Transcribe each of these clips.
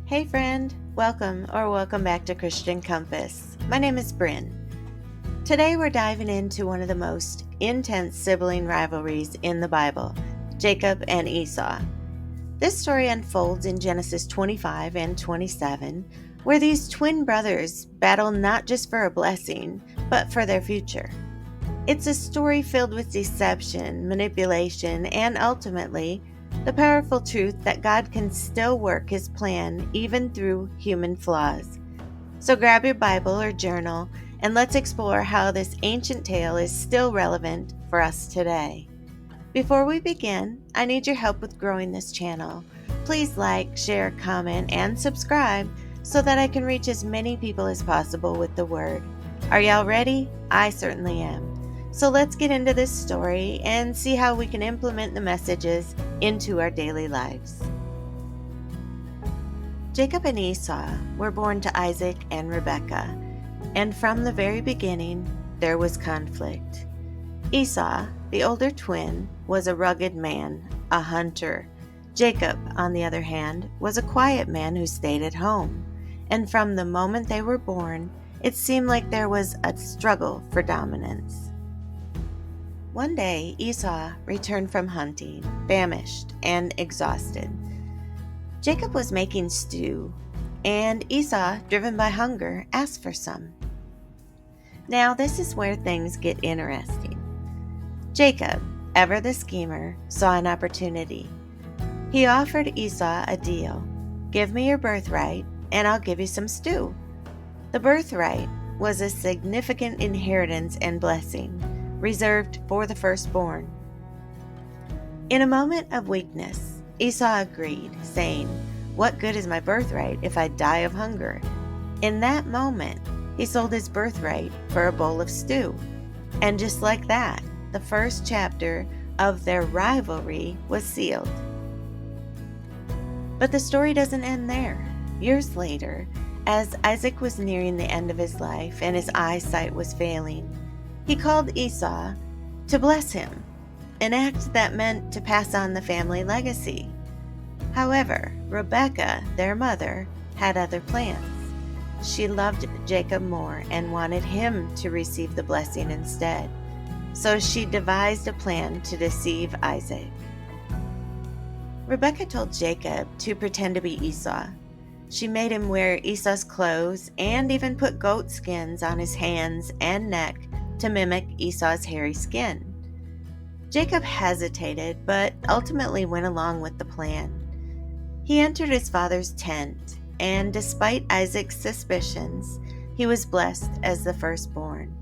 Hey friend, welcome back to Christian Compass. My name is Bryn. Today we're diving into one of the most intense sibling rivalries in the Bible, Jacob and Esau. This story unfolds in Genesis 25 and 27, where these twin brothers battle not just for a blessing, but for their future. It's a story filled with deception, manipulation, and ultimately, the powerful truth that God can still work His plan even through human flaws. So grab your Bible or journal and let's explore how this ancient tale is still relevant for us today. Before we begin, I need your help with growing this channel. Please like, share, comment, and subscribe so that I can reach as many people as possible with the Word. Are y'all ready? I certainly am. So let's get into this story and see how we can implement the messages into our daily lives. Jacob and Esau were born to Isaac and Rebekah, and from the very beginning, there was conflict. Esau, the older twin, was a rugged man, a hunter. Jacob, on the other hand, was a quiet man who stayed at home, and from the moment they were born, it seemed like there was a struggle for dominance. One day, Esau returned from hunting, famished and exhausted. Jacob was making stew, and Esau, driven by hunger, asked for some. Now, this is where things get interesting. Jacob, ever the schemer, saw an opportunity. He offered Esau a deal. Give me your birthright, and I'll give you some stew. The birthright was a significant inheritance and blessing, reserved for the firstborn. In a moment of weakness, Esau agreed, saying, "What good is my birthright if I die of hunger?" In that moment, he sold his birthright for a bowl of stew. And just like that, the first chapter of their rivalry was sealed. But the story doesn't end there. Years later, as Isaac was nearing the end of his life and his eyesight was failing, he called Esau to bless him, an act that meant to pass on the family legacy. However, Rebekah, their mother, had other plans. She loved Jacob more and wanted him to receive the blessing instead. So she devised a plan to deceive Isaac. Rebekah told Jacob to pretend to be Esau. She made him wear Esau's clothes and even put goat skins on his hands and neck to mimic Esau's hairy skin. Jacob hesitated, but ultimately went along with the plan. He entered his father's tent, and despite Isaac's suspicions, he was blessed as the firstborn.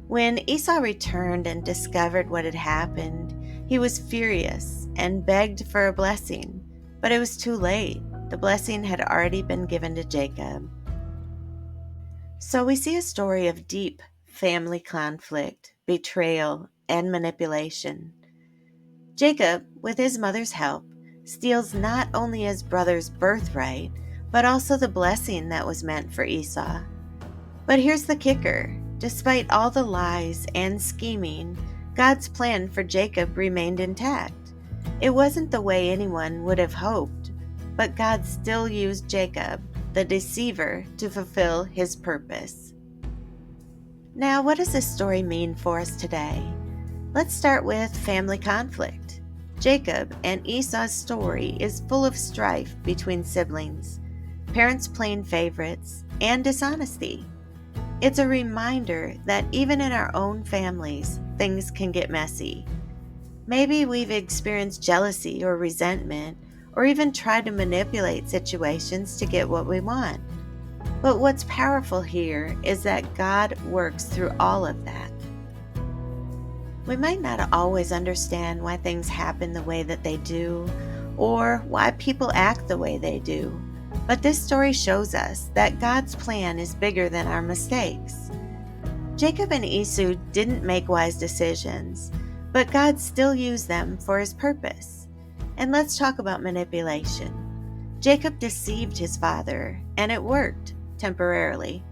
When Esau returned and discovered what had happened, he was furious and begged for a blessing, but it was too late. The blessing had already been given to Jacob. So we see a story of deep family conflict, betrayal, and manipulation. Jacob, with his mother's help, steals not only his brother's birthright, but also the blessing that was meant for Esau. But here's the kicker. Despite all the lies and scheming, God's plan for Jacob remained intact. It wasn't the way anyone would have hoped, but God still used Jacob, the deceiver, to fulfill his purpose. Now, what does this story mean for us today? Let's start with family conflict. Jacob and Esau's story is full of strife between siblings, parents playing favorites, and dishonesty. It's a reminder that even in our own families, things can get messy. Maybe we've experienced jealousy or resentment, or even tried to manipulate situations to get what we want. But what's powerful here is that God works through all of that. We might not always understand why things happen the way that they do, or why people act the way they do. But this story shows us that God's plan is bigger than our mistakes. Jacob and Esau didn't make wise decisions, but God still used them for His purpose. And let's talk about manipulation. Jacob deceived his father, and it worked, temporarily.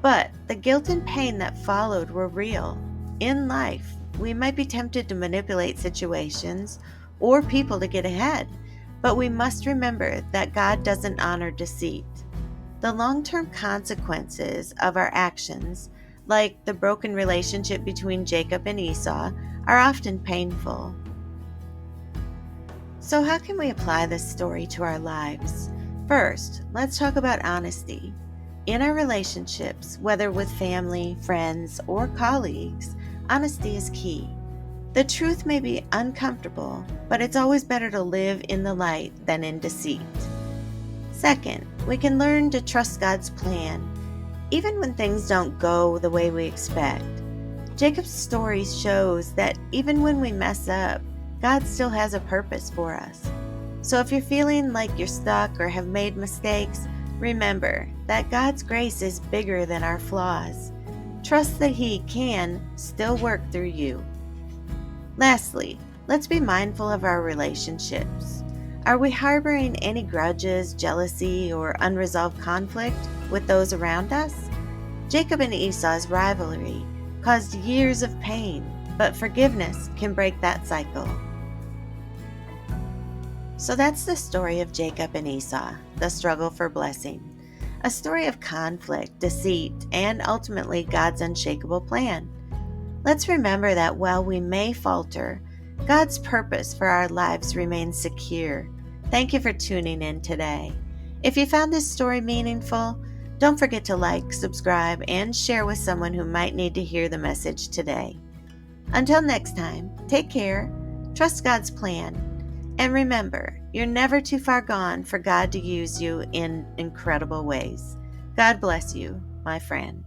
But the guilt and pain that followed were real. In life, we might be tempted to manipulate situations or people to get ahead, But we must remember that God doesn't honor deceit. The long-term consequences of our actions, like the broken relationship between Jacob and Esau, are often painful. So how can we apply this story to our lives? First, let's talk about honesty. In our relationships, whether with family, friends, or colleagues, honesty is key. The truth may be uncomfortable, but it's always better to live in the light than in deceit. Second, we can learn to trust God's plan, even when things don't go the way we expect. Jacob's story shows that even when we mess up, God still has a purpose for us. So if you're feeling like you're stuck or have made mistakes, remember that God's grace is bigger than our flaws. Trust that He can still work through you. Lastly, let's be mindful of our relationships. Are we harboring any grudges, jealousy, or unresolved conflict with those around us? Jacob and Esau's rivalry caused years of pain, but forgiveness can break that cycle. So that's the story of Jacob and Esau, the struggle for blessing. A story of conflict, deceit, and ultimately God's unshakable plan. Let's remember that while we may falter, God's purpose for our lives remains secure. Thank you for tuning in today. If you found this story meaningful, don't forget to like, subscribe, and share with someone who might need to hear the message today. Until next time, take care, trust God's plan, and remember, you're never too far gone for God to use you in incredible ways. God bless you, my friend.